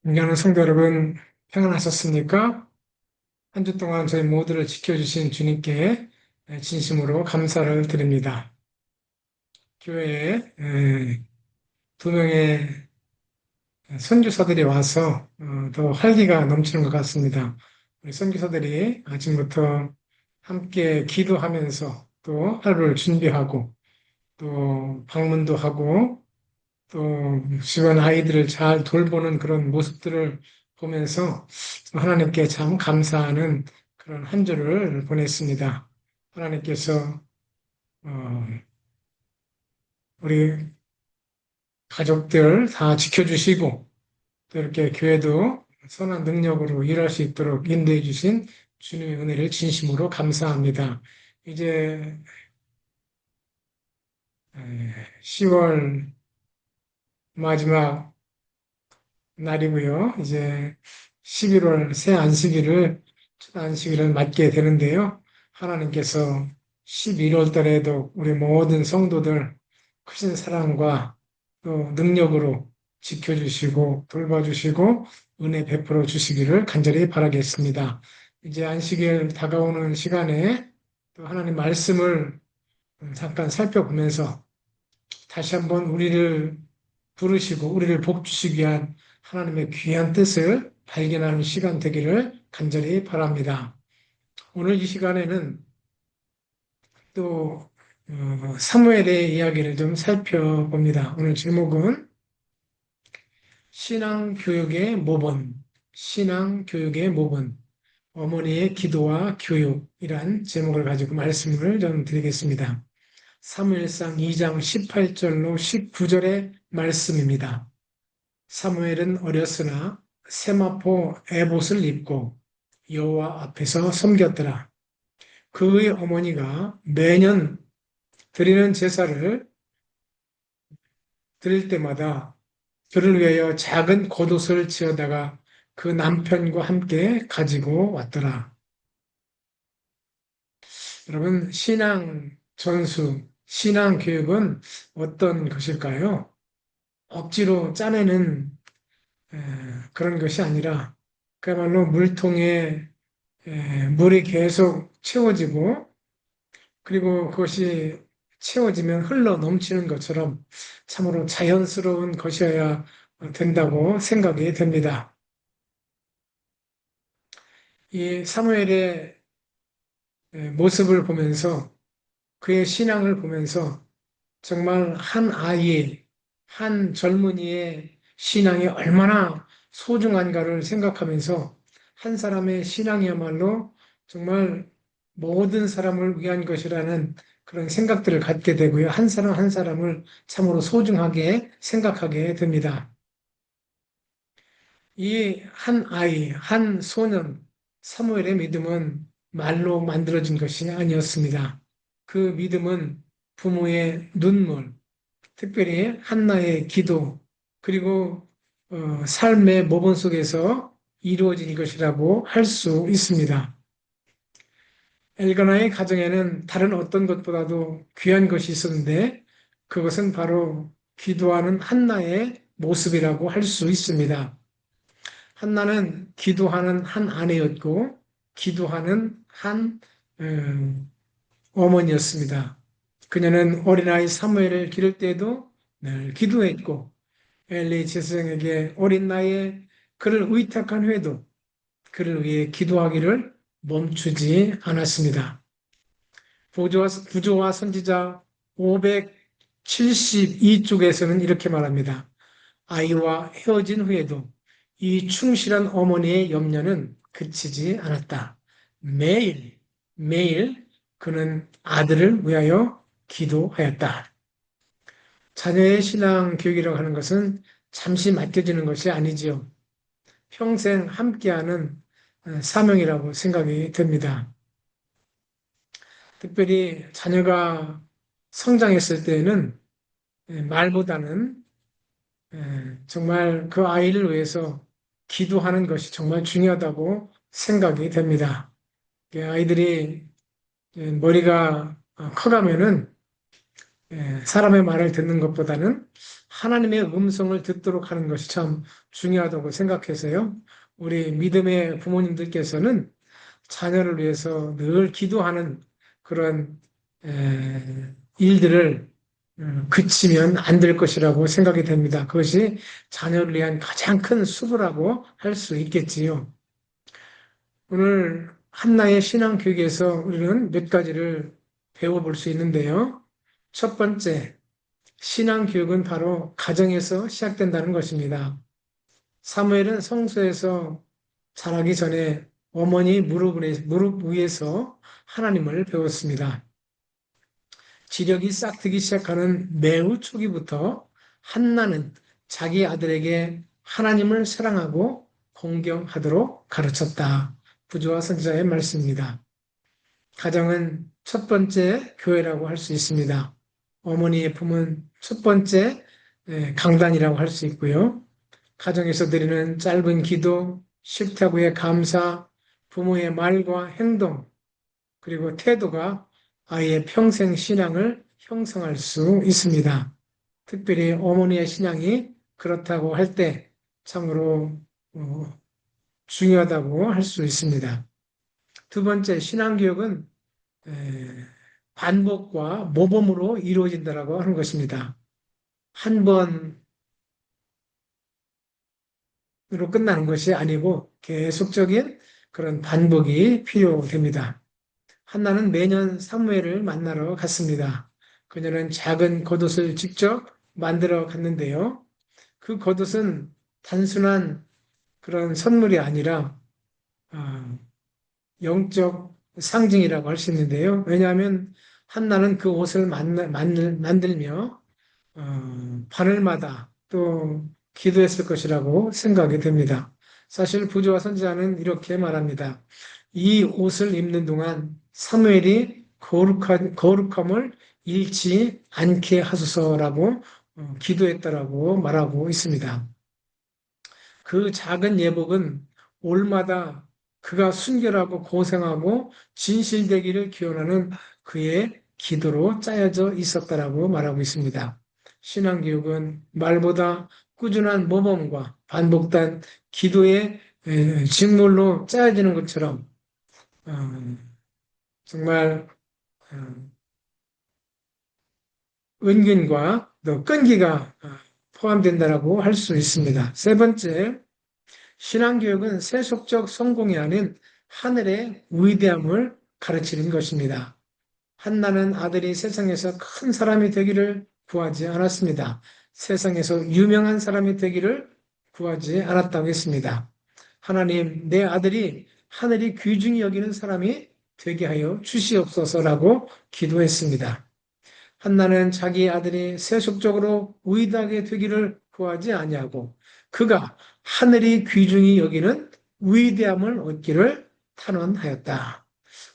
존경하는 성도 여러분, 평안하셨습니까? 한 주 동안 저희 모두를 지켜주신 주님께 진심으로 감사를 드립니다. 교회에 두 명의 선교사들이 와서 더 활기가 넘치는 것 같습니다. 우리 선교사들이 아침부터 함께 기도하면서 또 하루를 준비하고 또 방문도 하고 또 주변 아이들을 잘 돌보는 그런 모습들을 보면서 하나님께 참 감사하는 그런 한 주를 보냈습니다. 하나님께서 어, 우리 가족들 다 지켜주시고 또 이렇게 교회도 선한 능력으로 일할 수 있도록 인도해 주신 주님의 은혜를 진심으로 감사합니다. 이제 10월 마지막 날이고요. 이제 11월 새 안식일을 첫 안식일을 맞게 되는데요. 하나님께서 11월 달에도 우리 모든 성도들 크신 사랑과 또 능력으로 지켜주시고 돌봐주시고 은혜 베풀어 주시기를 간절히 바라겠습니다. 이제 안식일 다가오는 시간에 또 하나님 말씀을 잠깐 살펴보면서 다시 한번 우리를 부르시고 우리를 복 주시기 위한 하나님의 귀한 뜻을 발견하는 시간 되기를 간절히 바랍니다. 오늘 이 시간에는 또 사무엘의 이야기를 좀 살펴봅니다. 오늘 제목은 신앙교육의 모본, 신앙교육의 모본, 어머니의 기도와 교육이란 제목을 가지고 말씀을 좀 드리겠습니다. 사무엘상 2장 18절로 19절의 말씀입니다. 사무엘은 어렸으나 세마포 에봇을 입고 여호와 앞에서 섬겼더라. 그의 어머니가 매년 드리는 제사를 드릴 때마다 그를 위하여 작은 겉옷을 지어다가 그 남편과 함께 가지고 왔더라. 여러분, 신앙 전수, 신앙 교육은 어떤 것일까요? 억지로 짜내는 에, 그런 것이 아니라 그야말로 물통에 물이 계속 채워지고 그리고 그것이 채워지면 흘러 넘치는 것처럼 참으로 자연스러운 것이어야 된다고 생각이 됩니다. 이 사무엘의 모습을 보면서 그의 신앙을 보면서 정말 한 아이의, 한 젊은이의 신앙이 얼마나 소중한가를 생각하면서 한 사람의 신앙이야말로 정말 모든 사람을 위한 것이라는 그런 생각들을 갖게 되고요. 한 사람 한 사람을 참으로 소중하게 생각하게 됩니다. 이 한 아이, 한 소년, 사무엘의 믿음은 말로 만들어진 것이 아니었습니다. 그 믿음은 부모의 눈물, 특별히 한나의 기도, 그리고 삶의 모범 속에서 이루어진 것이라고 할 수 있습니다. 엘가나의 가정에는 다른 어떤 것보다도 귀한 것이 있었는데 그것은 바로 기도하는 한나의 모습이라고 할 수 있습니다. 한나는 기도하는 한 아내였고 기도하는 한 어머니였습니다. 그녀는 어린아이 사무엘을 기를 때도 늘 기도했고 엘리 제사장에게 어린 나이에 그를 의탁한 후에도 그를 위해 기도하기를 멈추지 않았습니다. 구조와 선지자 572쪽에서는 이렇게 말합니다. 아이와 헤어진 후에도 이 충실한 어머니의 염려는 그치지 않았다. 매일, 매일 그는 아들을 위하여 기도하였다. 자녀의 신앙 교육이라고 하는 것은 잠시 맡겨지는 것이 아니지요. 평생 함께하는 사명이라고 생각이 됩니다. 특별히 자녀가 성장했을 때에는 말보다는 정말 그 아이를 위해서 기도하는 것이 정말 중요하다고 생각이 됩니다. 아이들이 머리가 커가면은 사람의 말을 듣는 것보다는 하나님의 음성을 듣도록 하는 것이 참 중요하다고 생각해서요. 우리 믿음의 부모님들께서는 자녀를 위해서 늘 기도하는 그런 일들을 그치면 안 될 것이라고 생각이 됩니다. 그것이 자녀를 위한 가장 큰 수고라고 할 수 있겠지요. 오늘 한나의 신앙 교육에서 우리는 몇 가지를 배워볼 수 있는데요. 첫 번째, 신앙 교육은 바로 가정에서 시작된다는 것입니다. 사무엘은 성소에서 자라기 전에 어머니 무릎 위에서 하나님을 배웠습니다. 지력이 싹트기 시작하는 매우 초기부터 한나는 자기 아들에게 하나님을 사랑하고 공경하도록 가르쳤다. 부조와 선지자의 말씀입니다. 가정은 첫 번째 교회라고 할 수 있습니다. 어머니의 품은 첫 번째 강단이라고 할 수 있고요. 가정에서 드리는 짧은 기도, 싫다고의 감사, 부모의 말과 행동, 그리고 태도가 아이의 평생 신앙을 형성할 수 있습니다. 특별히 어머니의 신앙이 그렇다고 할 때 참으로 중요하다고 할 수 있습니다. 두 번째, 신앙교육은 반복과 모범으로 이루어진다고 하는 것입니다. 한 번으로 끝나는 것이 아니고 계속적인 그런 반복이 필요됩니다. 한나는 매년 사무엘을 만나러 갔습니다. 그녀는 작은 겉옷을 직접 만들어 갔는데요. 그 겉옷은 단순한 그런 선물이 아니라 어, 영적 상징이라고 할 수 있는데요. 왜냐하면 한나는 그 옷을 만들며 바늘마다 또 기도했을 것이라고 생각이 됩니다. 사실 부조와 선지자는 이렇게 말합니다. 이 옷을 입는 동안 사무엘이 거룩함을 잃지 않게 하소서라고 기도했다라고 말하고 있습니다. 그 작은 예복은 올마다 그가 순결하고 고생하고 진실되기를 기원하는 그의 기도로 짜여져 있었다라고 말하고 있습니다. 신앙교육은 말보다 꾸준한 모범과 반복된 기도의 직물로 짜여지는 것처럼 어, 정말 은근과 또 끈기가 포함된다라고 할 수 있습니다. 세 번째, 신앙교육은 세속적 성공이 아닌 하늘의 위대함을 가르치는 것입니다. 한나는 아들이 세상에서 큰 사람이 되기를 구하지 않았습니다. 세상에서 유명한 사람이 되기를 구하지 않았다고 했습니다. 하나님, 내 아들이 하늘이 귀중히 여기는 사람이 되게 하여 주시옵소서라고 기도했습니다. 한나는 자기 아들이 세속적으로 위대하게 되기를 구하지 아니하고 그가 하늘이 귀중히 여기는 위대함을 얻기를 탄원하였다.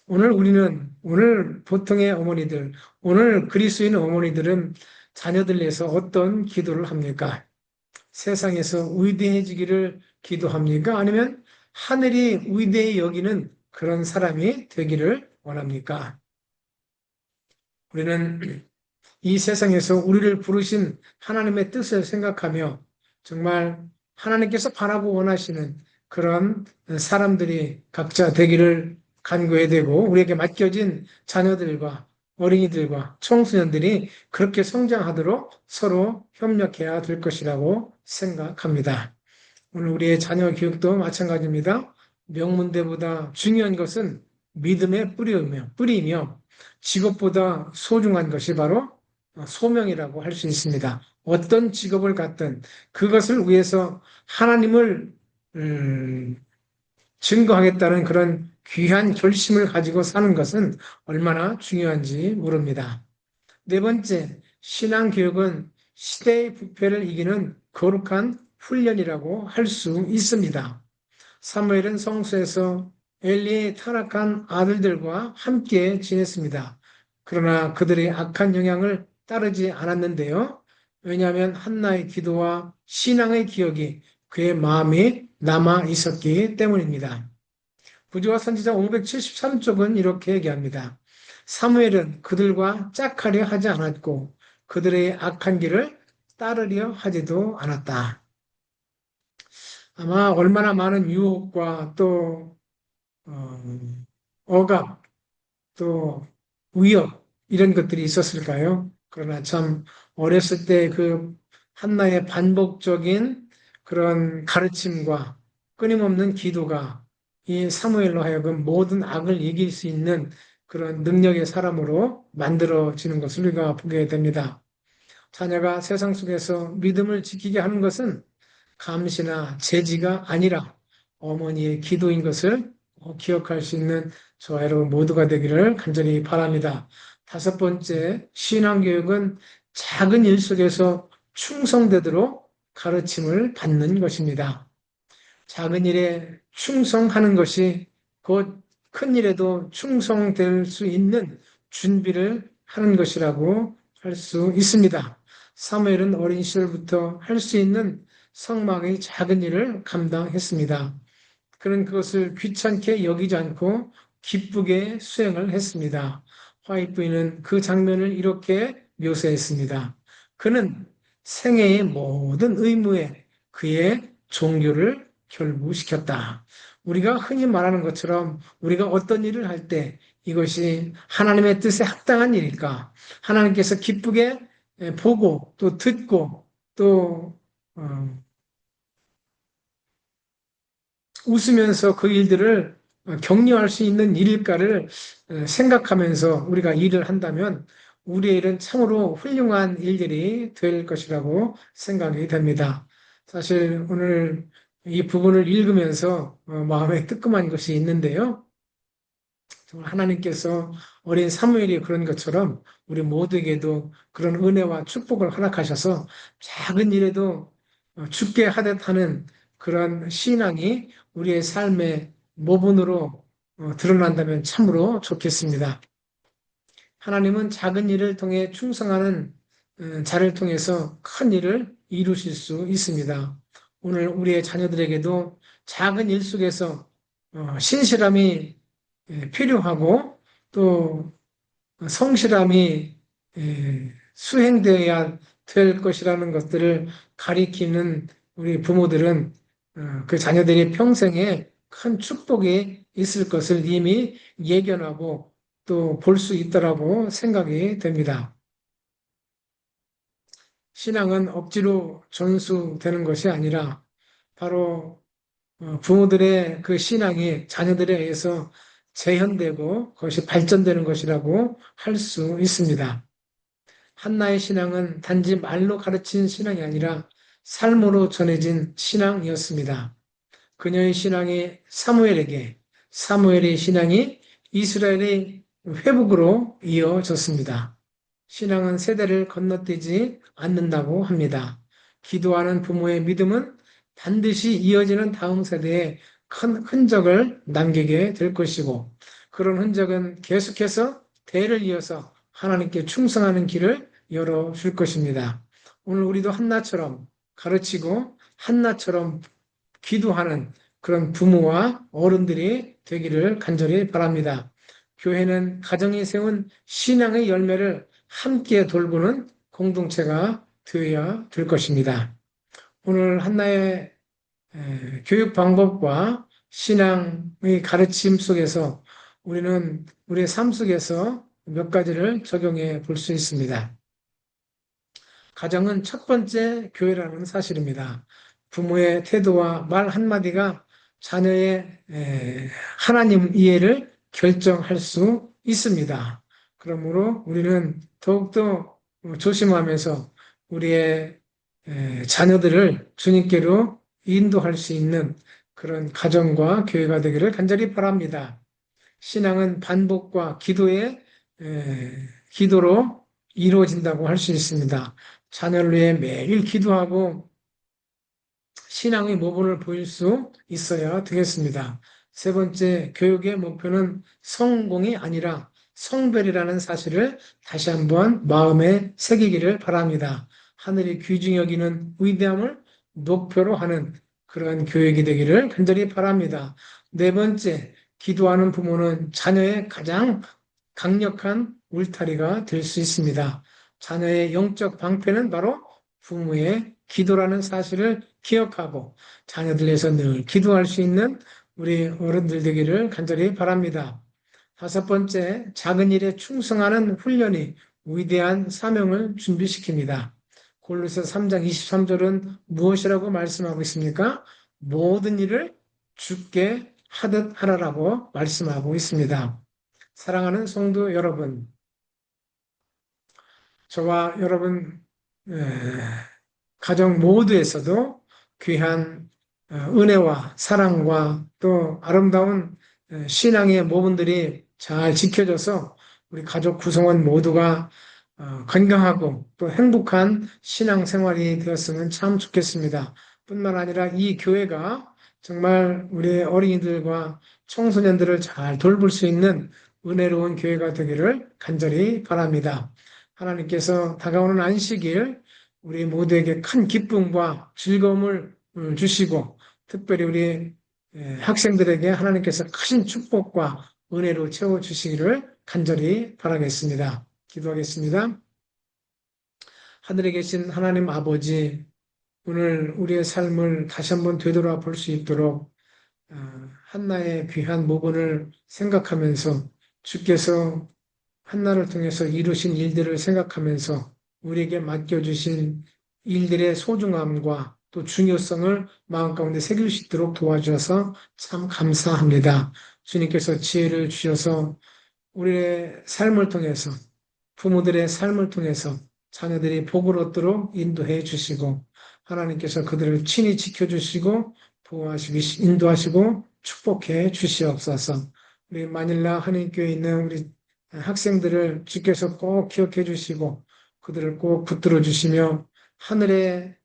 오늘 보통의 어머니들, 오늘 그리스도인 어머니들은 자녀들 위해서 어떤 기도를 합니까? 세상에서 위대해지기를 기도합니까? 아니면 하늘이 위대히 여기는 그런 사람이 되기를 원합니까? 우리는 이 세상에서 우리를 부르신 하나님의 뜻을 생각하며 정말 하나님께서 바라고 원하시는 그런 사람들이 각자 되기를 간구해야 되고 우리에게 맡겨진 자녀들과 어린이들과 청소년들이 그렇게 성장하도록 서로 협력해야 될 것이라고 생각합니다. 오늘 우리의 자녀 교육도 마찬가지입니다. 명문대보다 중요한 것은 믿음의 뿌리이며 직업보다 소중한 것이 바로 소명이라고 할 수 있습니다. 어떤 직업을 갖든 그것을 위해서 하나님을 증거하겠다는 그런 귀한 결심을 가지고 사는 것은 얼마나 중요한지 모릅니다. 네 번째, 신앙교육은 시대의 부패를 이기는 거룩한 훈련이라고 할 수 있습니다. 사무엘은 성소에서 엘리의 타락한 아들들과 함께 지냈습니다. 그러나 그들의 악한 영향을 따르지 않았는데요. 왜냐하면 한나의 기도와 신앙의 기억이 그의 마음에 남아 있었기 때문입니다. 부지와 선지자 573쪽은 이렇게 얘기합니다. 사무엘은 그들과 짝하려 하지 않았고 그들의 악한 길을 따르려 하지도 않았다. 아마 얼마나 많은 유혹과 또 억압, 또 위협 이런 것들이 있었을까요? 그러나 참 어렸을 때 그 한나의 반복적인 그런 가르침과 끊임없는 기도가 이 사무엘로 하여금 모든 악을 이길 수 있는 그런 능력의 사람으로 만들어지는 것을 우리가 보게 됩니다. 자녀가 세상 속에서 믿음을 지키게 하는 것은 감시나 제지가 아니라 어머니의 기도인 것을 꼭 기억할 수 있는 저와 여러분 모두가 되기를 간절히 바랍니다. 다섯 번째, 신앙교육은 작은 일 속에서 충성되도록 가르침을 받는 것입니다. 작은 일에 충성하는 것이 곧 큰 일에도 충성될 수 있는 준비를 하는 것이라고 할 수 있습니다. 사무엘은 어린 시절부터 할 수 있는 성막의 작은 일을 감당했습니다. 그는 그것을 귀찮게 여기지 않고 기쁘게 수행을 했습니다. 화이트 부인은 그 장면을 이렇게 묘사했습니다. 그는 생애의 모든 의무에 그의 종교를 결부시켰다. 우리가 흔히 말하는 것처럼 우리가 어떤 일을 할 때 이것이 하나님의 뜻에 합당한 일일까? 하나님께서 기쁘게 보고 또 듣고 또 웃으면서 그 일들을 격려할 수 있는 일일까를 생각하면서 우리가 일을 한다면 우리의 일은 참으로 훌륭한 일들이 될 것이라고 생각이 됩니다. 사실 오늘 이 부분을 읽으면서 마음에 뜨끔한 것이 있는데요. 정말 하나님께서 어린 사무엘이 그런 것처럼 우리 모두에게도 그런 은혜와 축복을 허락하셔서 작은 일에도 죽게 하듯 하는 그런 신앙이 우리의 삶의 모본으로 드러난다면 참으로 좋겠습니다. 하나님은 작은 일을 통해 충성하는 자를 통해서 큰 일을 이루실 수 있습니다. 오늘 우리의 자녀들에게도 작은 일 속에서 신실함이 필요하고 또 성실함이 수행되어야 될 것이라는 것들을 가리키는 우리 부모들은 그 자녀들이 평생에 큰 축복이 있을 것을 이미 예견하고 또 볼 수 있다라고 생각이 됩니다. 신앙은 억지로 전수되는 것이 아니라 바로 부모들의 그 신앙이 자녀들에 의해서 재현되고 그것이 발전되는 것이라고 할 수 있습니다. 한나의 신앙은 단지 말로 가르친 신앙이 아니라 삶으로 전해진 신앙이었습니다. 그녀의 신앙이 사무엘에게, 사무엘의 신앙이 이스라엘의 회복으로 이어졌습니다. 신앙은 세대를 건너뛰지 않는다고 합니다. 기도하는 부모의 믿음은 반드시 이어지는 다음 세대에 큰 흔적을 남기게 될 것이고, 그런 흔적은 계속해서 대를 이어서 하나님께 충성하는 길을 열어줄 것입니다. 오늘 우리도 한나처럼 가르치고 한나처럼 기도하는 그런 부모와 어른들이 되기를 간절히 바랍니다. 교회는 가정이 세운 신앙의 열매를 함께 돌보는 공동체가 되어야 될 것입니다. 오늘 한나의 교육 방법과 신앙의 가르침 속에서 우리는 우리의 삶 속에서 몇 가지를 적용해 볼 수 있습니다. 가정은 첫 번째 교회라는 사실입니다. 부모의 태도와 말 한마디가 자녀의 하나님 이해를 결정할 수 있습니다. 그러므로 우리는 더욱더 조심하면서 우리의 자녀들을 주님께로 인도할 수 있는 그런 가정과 교회가 되기를 간절히 바랍니다. 신앙은 반복과 기도로 이루어진다고 할 수 있습니다. 자녀를 위해 매일 기도하고 신앙의 모본을 보일 수 있어야 되겠습니다. 세 번째, 교육의 목표는 성공이 아니라 성별이라는 사실을 다시 한번 마음에 새기기를 바랍니다. 하늘이 귀중히 여기는 위대함을 목표로 하는 그러한 교육이 되기를 간절히 바랍니다. 네 번째, 기도하는 부모는 자녀의 가장 강력한 울타리가 될 수 있습니다. 자녀의 영적 방패는 바로 부모의 기도라는 사실을 기억하고 자녀들 위해서 늘 기도할 수 있는 우리 어른들 되기를 간절히 바랍니다. 다섯 번째, 작은 일에 충성하는 훈련이 위대한 사명을 준비시킵니다. 골로새 3장 23절은 무엇이라고 말씀하고 있습니까? 모든 일을 주께 하듯 하라라고 말씀하고 있습니다. 사랑하는 성도 여러분, 저와 여러분 가정 모두에서도 귀한 은혜와 사랑과 또 아름다운 신앙의 모범들이 잘 지켜져서 우리 가족 구성원 모두가 건강하고 또 행복한 신앙 생활이 되었으면 참 좋겠습니다. 뿐만 아니라 이 교회가 정말 우리 어린이들과 청소년들을 잘 돌볼 수 있는 은혜로운 교회가 되기를 간절히 바랍니다. 하나님께서 다가오는 안식일 우리 모두에게 큰 기쁨과 즐거움을 주시고 특별히 우리 학생들에게 하나님께서 큰 축복과 은혜로 채워주시기를 간절히 바라겠습니다. 기도하겠습니다. 하늘에 계신 하나님 아버지, 오늘 우리의 삶을 다시 한번 되돌아 볼 수 있도록 한나의 귀한 모본을 생각하면서 주께서 한나를 통해서 이루신 일들을 생각하면서 우리에게 맡겨주신 일들의 소중함과 또 중요성을 마음 가운데 새길 수 있도록 도와주셔서 참 감사합니다. 주님께서 지혜를 주셔서 우리의 삶을 통해서 부모들의 삶을 통해서 자녀들이 복을 얻도록 인도해 주시고 하나님께서 그들을 친히 지켜주시고 보호하시고 인도하시고 축복해 주시옵소서. 우리 마닐라 한인교회에 있는 우리 학생들을 주께서 꼭 기억해 주시고 그들을 꼭 붙들어 주시며 하늘의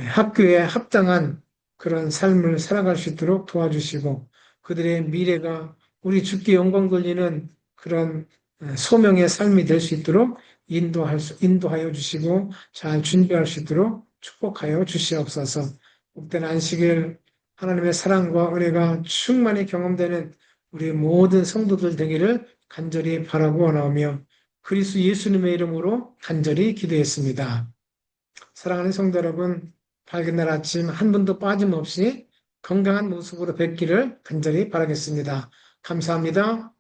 학교에 합당한 그런 삶을 살아갈 수 있도록 도와주시고 그들의 미래가 우리 주께 영광 돌리는 그런 소명의 삶이 될 수 있도록 인도하여 주시고 잘 준비할 수 있도록 축복하여 주시옵소서. 복된 안식일 하나님의 사랑과 은혜가 충만히 경험되는 우리 모든 성도들 되기를 간절히 바라고 원하오며 그리스도 예수님의 이름으로 간절히 기도했습니다. 사랑하는 성도 여러분, 밝은 날 아침 한 분도 빠짐없이 건강한 모습으로 뵙기를 간절히 바라겠습니다. 감사합니다.